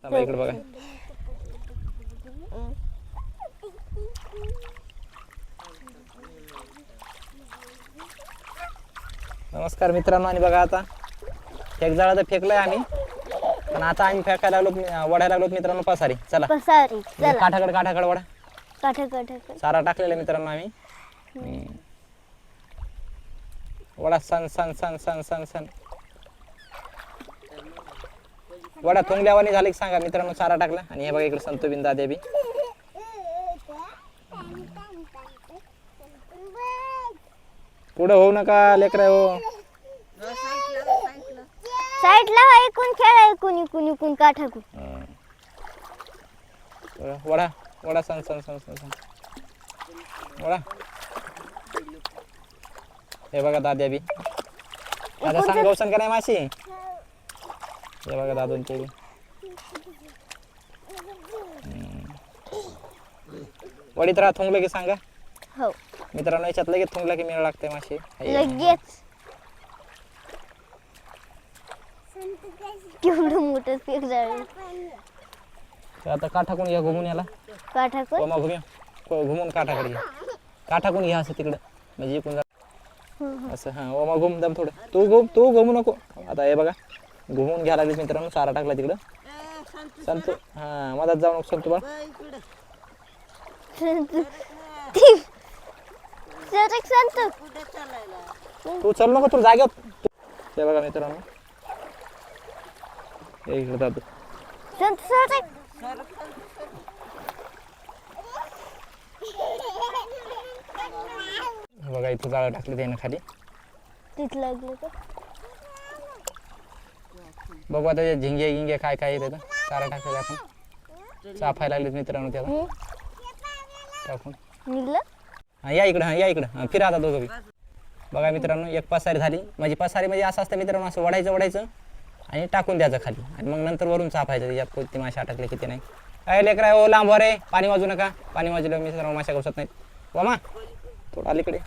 चला इकडे बघा. नमस्कार मित्रांनो. आणि बघा आता एक जाळा तर फेकलाय आम्ही, पण आता आम्ही फेकायला लागलो, वडायला लागलो मित्रांनो पसारी. चला पसारी चला काठाकड वडा. काठा सारा टाकलेला मित्रांनो आम्ही. वडा सन सन सन सन सन सन वडा थोंगल्यावानी झाले की सांगा मित्रांनो. सारा टाकला. आणि हे बघा इकडे संतू बिंदा देवी. पुढे होऊ नका लेकरा हो. साईडला ऐकून खेळा, ऐकून काठाकून. वडा वडा सन सन सन सन सन वडा. हे बघा दाद्या बी. आता सांग गौसन का नाही माशी. हे बघा दादूंचे बी. वडीत राहा थोंगलं की सांगा हो मित्रांनो. याच्यात लगेच थोंगला की मेळ लागते माशी लगेच. केवढं मोठं पीक झालं. आता काठाकून घ्या घुमून याला. काठाकून ओमा घुमून काठाकडे घ्या. काठाकून घ्या असं तिकडं म्हणजे इकडून असं. हा ओमा घुम दम थोडं. तू घुमू नको. आता हे बघा घुमून घ्या लागले मित्रांनो. सारा टाकला तिकडं. संतू हा मधात जाऊ नको संतू बा. तू चल नको तू जाग्यात. हे बघा मित्रांनो. हे इकडे दादू. बघा इथं जाळं टाकलं त्यानं खाली. बघू आता झिंगे गिंगे काय काय येते सारा टाकलेलं आपण. चाफायला लागलेत मित्रांनो त्याला टाकून. हा या इकडं. हा या इकडं. फिरा आता दोघं बी. बघा मित्रांनो एक पसारी झाली. म्हणजे पसारी म्हणजे असं असतं मित्रांनो. असं वडायचं आणि टाकून द्यायचं खाली. आणि मग नंतर वरून चाफायचं. यात कोणती मासे अटकले किती नाही. काय लेकरा हो लांब रे. पाणी वाजू नका. पाणी वाजलं मित्रांनो माशा घुसत नाहीत. वामा थोडं अलीकडे.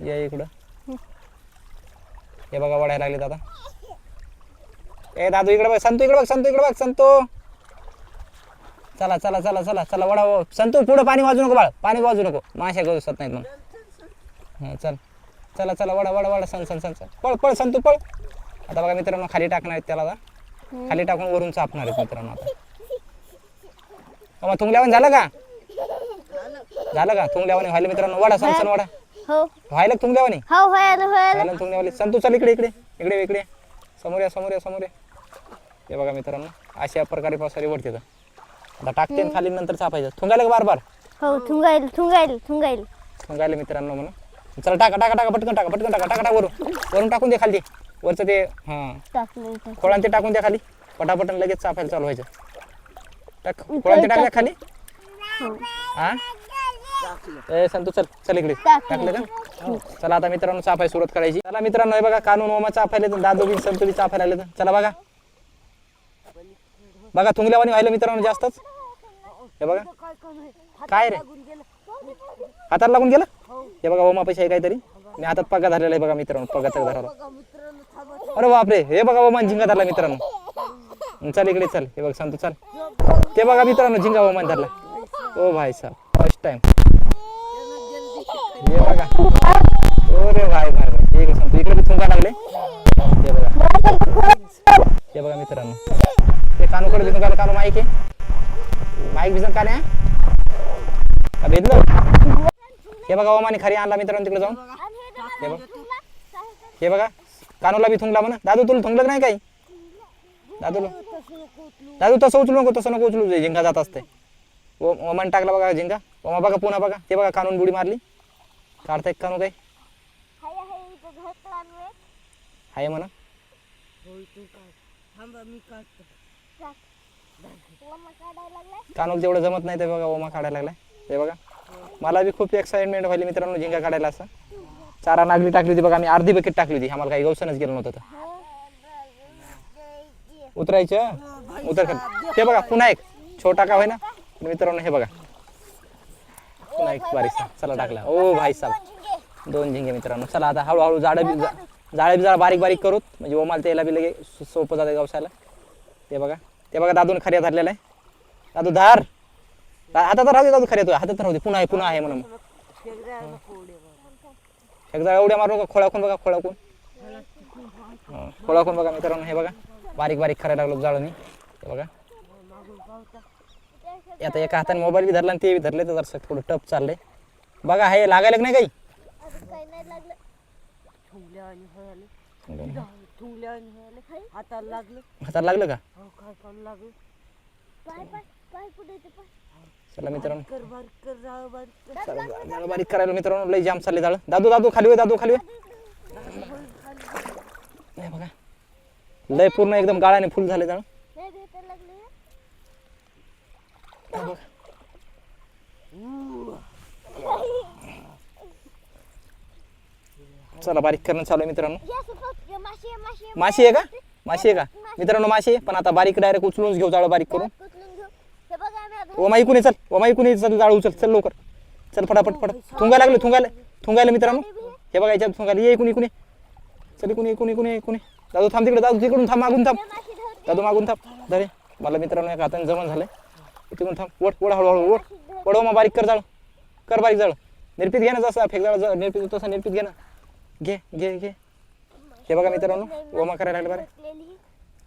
या इकडं. हे बघा वडायला लागलेत आता. ए दादू इकडे बघ. संतू इकडे बघ. संतू चला चला चला चला चला वडा. संतू पुढं पाणी वाजू नको बाळ. पाणी वाजू नको. माशा घुसत नाहीत मग. हा चल चला चला वडा सन सन सन पळ संतू पळ. आता बघा मित्रांनो खाली टाकणार आहेत त्याला. खाली टाकून वरून चापणार आहेत मित्रांनो. आता मग तुंगल्यावर झालं का तुंगल्यावर व्हायला मित्रांनो. वडा सन सन वडा व्हायला तुंगल्यावर तुंगल्यावाली. संतू चल इकडे समोर या. हे बघा मित्रांनो अशा प्रकारे पावसाळी वडते. आता टाकते खाली नंतर चापायचं. थुंगायला का बार थुंगायला मित्रांनो म्हणून. चला टाका पटकन टाका वरून टाकून दे खाली. वरचं ते हा खोळान ते टाकून द्या खाली. पटापटन लगेच चापायला चालू व्हायचं. खोळान ते टाकल्या खाली. हा ए संतू चल इकडे टाकलं का. चला आता मित्रांनो चापाय सुरुवात करायची. चला मित्रांनो हे बघा कानून ओमा चापायला दादू बी संतुली चापायला लागले. चला बघा थुंगल्यावानी व्हायला मित्रांनो जास्तच. हे बघा काय रे हाताला लागून गेला. हे बघा ओमा पैसे आहे काहीतरी. मी हातात पगा धरलेला आहे बघा मित्रांनो. पगा तक धरला. अरे बापरे. हे बघा ओमान झिंगा धरला मित्रांनो. चल इकडे चल. हे बघ संतू चल. ते बघा मित्रांनो झिंगा ओमान धरला. ओ भाई साहब फर्स्ट टाइम. हे बघा अरे भाई ठीक आहे संतू. इकडे थुंगा लागले. हे बघा मित्रांनो ते कानूकडे भिजून कानू. कानू माईक भिजून का नाही भेदलं. हे बघा ओमाने खरी आणला मित्रांनो तिकडे जाऊन. हे बघा कानूला बी थुंगला म्हणा. दादू तुला थुंगलं नाही काही. दादू तसं उचलू नको झिंगा जात असते. ओमान टाकला बघा झिंगा. ओमा बघा पुन्हा बघा. ते बघा कानून बुडी मारली. काढताय कानू काही हाय म्हणा. कानूल तेवढं जमत नाही ते बघा ओमा काढायला लागलाय. हे बघा मला बी खूप एक्साइटमेंट व्हायली मित्रांनो झिंगा काढायला. असं चारा नागली टाकली होती बघा. आम्ही अर्धी बकेट टाकली होती. आम्हाला काही गवसनच गेलं नव्हतं. उतरायचं उतर खाली. ते बघा पुन्हा एक छोटा का होय ना मित्रांनो. हे बघा पुन्हा एक बारीकसा. चला टाकला. ओ भाई साहब 2 झिंगे मित्रांनो. चला आता हळूहळू जाळा बारीक बारीक करूत म्हणजे ओमाला त्याला बी लगे सोपं जाते गावसायला. ते बघा दादून खऱ्या धरलेला आहे. दादू धार हातात राहू दे, दादू खऱ्या तू हातात राहू दे. पुन्हा आहे म्हणून एकदा एवढ्या मारू नका. खोळाकून बघा, खोळाकून बघा मित्रांनो. हे बघा बारीक बारीक खऱ्या लागलो जाळून. हे बघा आता एका हाताने मोबाईल बी धरला आणि ते बी धरले तर जरसं थोडं टप चाललंय. बघा हे लागायला की नाही काही हाताला लागलं का. चला मित्रांनो जाळ बारीक करायला मित्रांनो लय जाम चालले जाळ. दादू खाली होय, दादू खाली होय. हे बघा लय पूर्ण एकदम गाळाने फुल झाले जाळ. चला बारीक करणं चालू आहे मित्रांनो. माशी आहे का मित्रांनो. माशी आहे पण आता बारीक डायरेक्ट उचलूनच घेऊ जाळ बारीक करून. ओमाई कुणी चल जाळ उचल. चल लवकर चल फटाफट थुंगायला मित्रांनो. हे बघा याच्यात थुंगायला ये. कुणी चल कुणी दादू थांब तिकडे. दादू तिकडून थांब, मागून थांब. दादू मागून थांब. धरे मला मित्रांनो एका हाताने जमन झालंय. तिकडून थांब. ओढ हळूहळू ओढ मग बारीक कर बारीक जाळ. निर्पीत घे ना जसा फेक जाळ निर्पीत तसा निर्पीत घे ना. घे. हे बघा मित्रांनो ओमा करायला लागले बरं.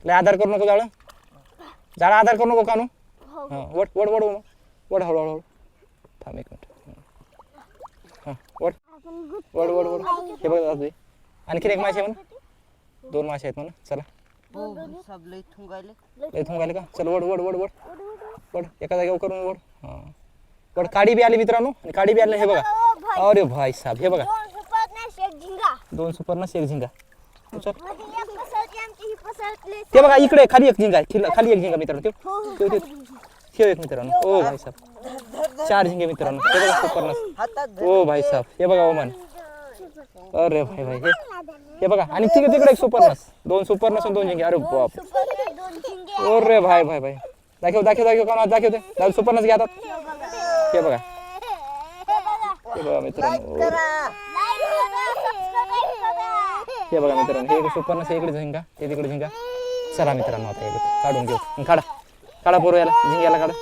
लय आधार करू नको जाळ आधार करू नको कानू. हां ओढ हळूहळू थांब 1 मिनिट. हां ओढ. हे बघा दादू आणखीन एक माशी आहे म्हणा. 2 मासे आहेत म्हणा. चला लय थुंगायले का. चल ओढ एका जागेवर करून ओढ. हां ओढ. काडी बी आली मित्रांनो आणि काडी बी आली. हे बघा अरे भाई साहेब हे बघा 2 सुपरनस 1 झिंगा. ते बघा इकडे खाली एक झिंगा मित्रांनो. ठेव एक मित्रांनो. ओ भाई साहेब 4 झिंगे मित्रांनो. हे बघा सुपरनस. ओ भाई साहेब हे बघा ओमान. अरे भाई हे बघा आणि तिकडे एक सुपरनस. 2 सुपरनस आणि 2 झिंगे. अरे बाप. अरे भाई दाखव कोण दाखव ते. दादू सुपरनस घ्या हातात. हे बघा मित्रांनो. हे बघा मित्रांनो हे सुपरनस इकडे झिंगा ते तिकडे झिंगा. चला मित्रांनो आता हे काढून घेऊ. काढा पोरं याला झिंग्याला काढा.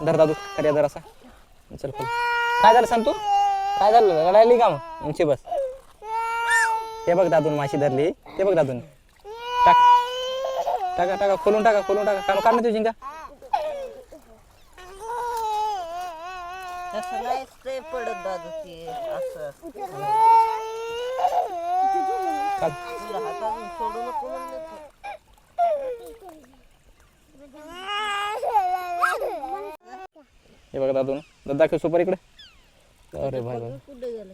धर दादू खऱ्या धर असा. चल काय झालं सांग तू. काय झालं रडायली का मग उंची बस. हे बघ दादून माशी धरली. ते बघ दादून टाका खोलून टाका काढ ना तू झिंगा. पडत दादू ते असं हातातून सोडू नको म्हणलं. हे बघा दादू दाखव सुपर इकडे. अरे भाई कुठे गेलं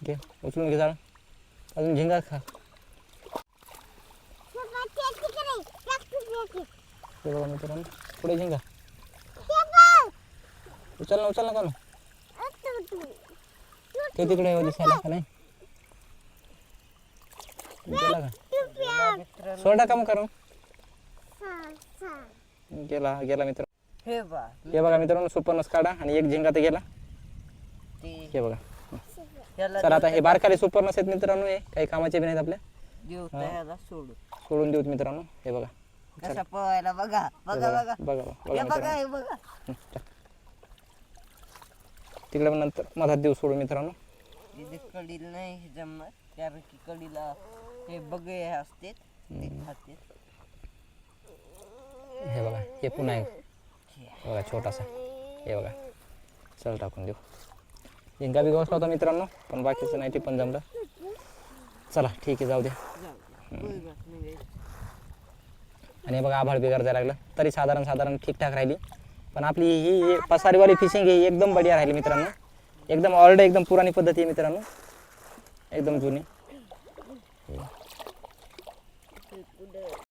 घे उचलून घे जाळ. अजून झिंगा खा. हे बघा मित्रांनो पुढे झिंगा. उचल ना का ते तिकडे दिसायला का नाही. गेला का सोडा काम करू. गेला मित्र. हे बघा मित्रांनो सुपरनस काढा आणि एक झिंगा तर गेला. हे बघा चला आता हे बारकाले सुपरनस आहेत मित्रांनो. हे काही कामाचे बी नाहीत आपल्या. सोडून देऊत मित्रांनो. हे बघा कसा पळायला बघा. तिकडे नंतर मधात देऊ सोडून मित्रांनो. कडील नाही जमणार त्यापैकी कडीला हे बघे असते ते खाते. हे बघा हे पुन्हा एक बघा छोटासा. हे बघा चल टाकून देऊ. झिंगा बी गवसला होता मित्रांनो पण बाकीचं नाही ते पण जमलं. चला ठीक आहे जाऊ द्या. आणि बघा आभाळ बिगार जायला लागलं तरी साधारण ठीकठाक राहिली. पण आपली ही पसारीवाली फिशिंग ही एकदम बढिया राहिली मित्रांनो. एकदम ऑर्डर एकदम पुराणी पद्धती आहे मित्रांनो. एकदम जुनी.